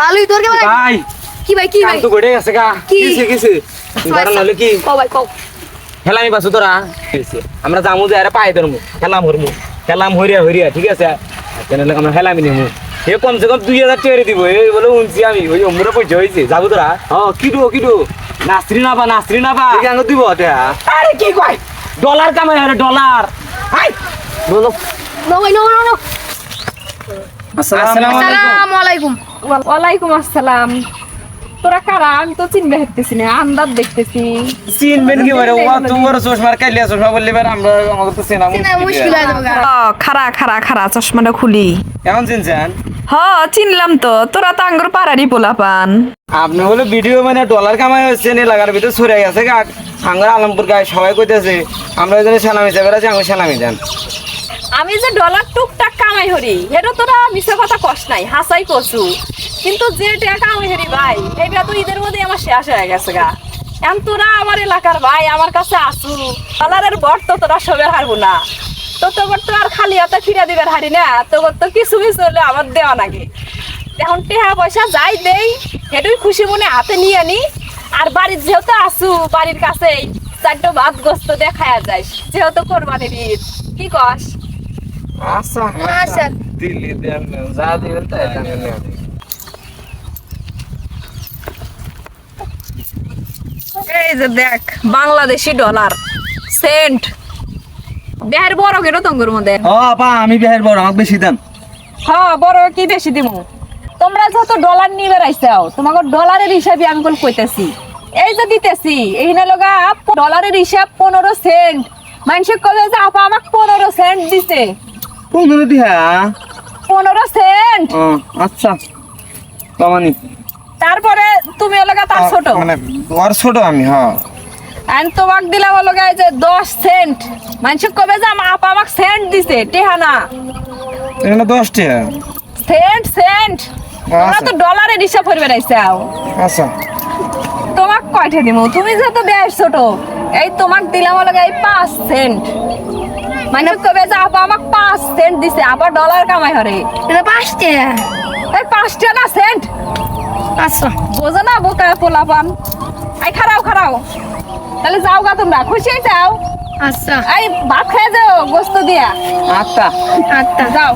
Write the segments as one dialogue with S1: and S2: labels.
S1: ভালোই তোর কেমন
S2: ভাই
S1: কি ভাই কি ভাই
S2: তো গড়ে গেছে গা কিছে কারণ হলো কি
S1: কও ভাই কও
S2: খেলামি বাসু তোরা আমরা জামু যে আরে পাই ধরমু খেলাম হরমু খেলাম হরিয়া ঠিক আছে চ্যানেলে আমরা খেলামি নিমু এ কমসে কম 2000 টাকা দিব এই বলে উনছি আমি ওই ওমরা পয়সা হইছে যাবো তোরা কিডু নাসরি না বা কেন দিব এটা আরে কি কই ডলার কামাই আরে ডলার হাই বলো
S1: নো ভাই নো
S2: আসসালামু আলাইকুম
S3: ওয়ালাইকুম আসসালাম। তোরা কারা? আমি তো চিনবে হেঁটতেছি না, আন্দাজ দেখতেছি।
S2: চিনবেন কি বারে ও তোমার চশমার কাইলিয়া চশমা বললে বারে আমরা আমাদের তো চেনা
S1: মুশকিল হয়ে যাবে
S3: খারা চশমাটা খুলি।
S2: কেমন চিনছেন?
S3: চিনলাম তো, তোরা তো আঙ্গুর পাড়ারই পোলাপান।
S2: আপনি হলো ভিডিও মানে ডলার কামাই হচ্ছে নে লাগার ভিতর ছড়ে গেছে আঙ্গুর আলমপুর গায়ে সবাই কইতেছে আমরা ওই জন্য সালামি চাই বেড়াচ্ছি আঙ্গুর সালামি দেন।
S3: আমি যে ডলার টুকটাক কামাই হরি এটা তোরা মিছে কথা কস নাই, হাসাই করছু, কিন্তু যে টাকা কামাই হরি ভাই এটা তো ঈদের মধ্যে আমার শেষ হয়ে গেছে গা। এখন তোরা আমার এলাকার ভাই আমার কাছে আসু, ডলারের বট তো তোরা সবের হারবো না, তো তোর তো আর খালি হাতে ফিরে দিবার হারি না, তোর তো কিছু হলে আমার দেওয়া নাকি। এখন টেহা পয়সা যাই দেই সেটাই খুশি মনে হাতে নিয়ে আনি, আর বাড়ির যেহেতু আসু বাড়ির কাছেই চারটো ভাত গোস্ত দেখায়া যাইস যেহেতু কোরবানির ঈদ, কি কস?
S2: আচ্ছা
S1: আচ্ছা
S2: দিল্লি দেন যা দিবেন তাই জানেন না
S3: এই যে দেখ বাংলাদেশি ডলার সেন্ট বিহার বড় কেন তঙ্গুর মধ্যে।
S2: আপা আমি বিহার বড় আমাকে বেশি দেন।
S3: বড় কি বেশি দিমু? তোমরা যত ডলার নিবে রাইছাও তোমাকে ডলারের হিসাবে আমি কোন কইতাছি, এই যে দিতেছি এই না লগা ডলারের হিসাব 15 সেন্ট, মানুষে কবে যে আপা আমাকে 15 সেন্ট দিছে।
S2: 15 দিয়া
S3: 15 সেন্ট।
S2: আচ্ছা কমানি
S3: তারপরে তুমি লগা তার ছোট
S2: মানে ওর ছোট আমি
S3: আমি তোমাকে দিলাম লগা যে 10 সেন্ট, মানুষে কবে যে আপা আমাকে সেন্ট দিছে টেহা না,
S2: এখানে 10 টাকা
S3: সেন্ট তোমরা তো ডলারের হিসাব করবে রাইছাও।
S2: আচ্ছা
S3: তোমাক কয়টা দিমু? তুমি যেহেতু বেশ ছোট, এই তোমাক দিলাম হলো এই 5 সেন্ট, মানে কবে যে আপা আমাকে 5 সেন্ট দিছে, আবার ডলার কামাই হরে
S1: এটা 5 টাকা
S3: এই 5 টাকা না সেন্ট।
S1: আচ্ছা
S3: বোঝো না বোকা পোলাপান। এই খারাও তাহলে যাও গা, তোমরা খুশি যাও।
S1: আচ্ছা
S3: এই ভাত খেয়ে যাও গোস্ত দিয়া।
S2: আচ্ছা
S1: আচ্ছা
S3: যাও।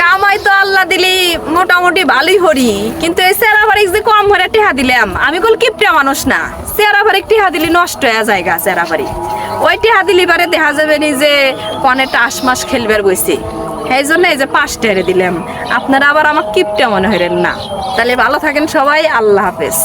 S3: কামাই তো আল্লাহ দিলি মোটামুটি ভালোই হরি, কিন্তু এই চেরা বাড়ি যে কম হরে টেহা দিলাম, আমি কল কিপটা মানুষ না, চেরা বাড়ি টেহা দিলি নষ্ট হয়ে যায় গা চেরা বাড়ি, ওই টেহা দিলি বারে দেখা যাবে নি যে কনে টাস মাস খেলবার গেছে, এই জন্য এই যে 5 টাকা দিলাম। আপনারা আবার আমার কিপটা মনে হইলেন না। তাহলে ভালো থাকেন সবাই, আল্লাহ হাফেজ।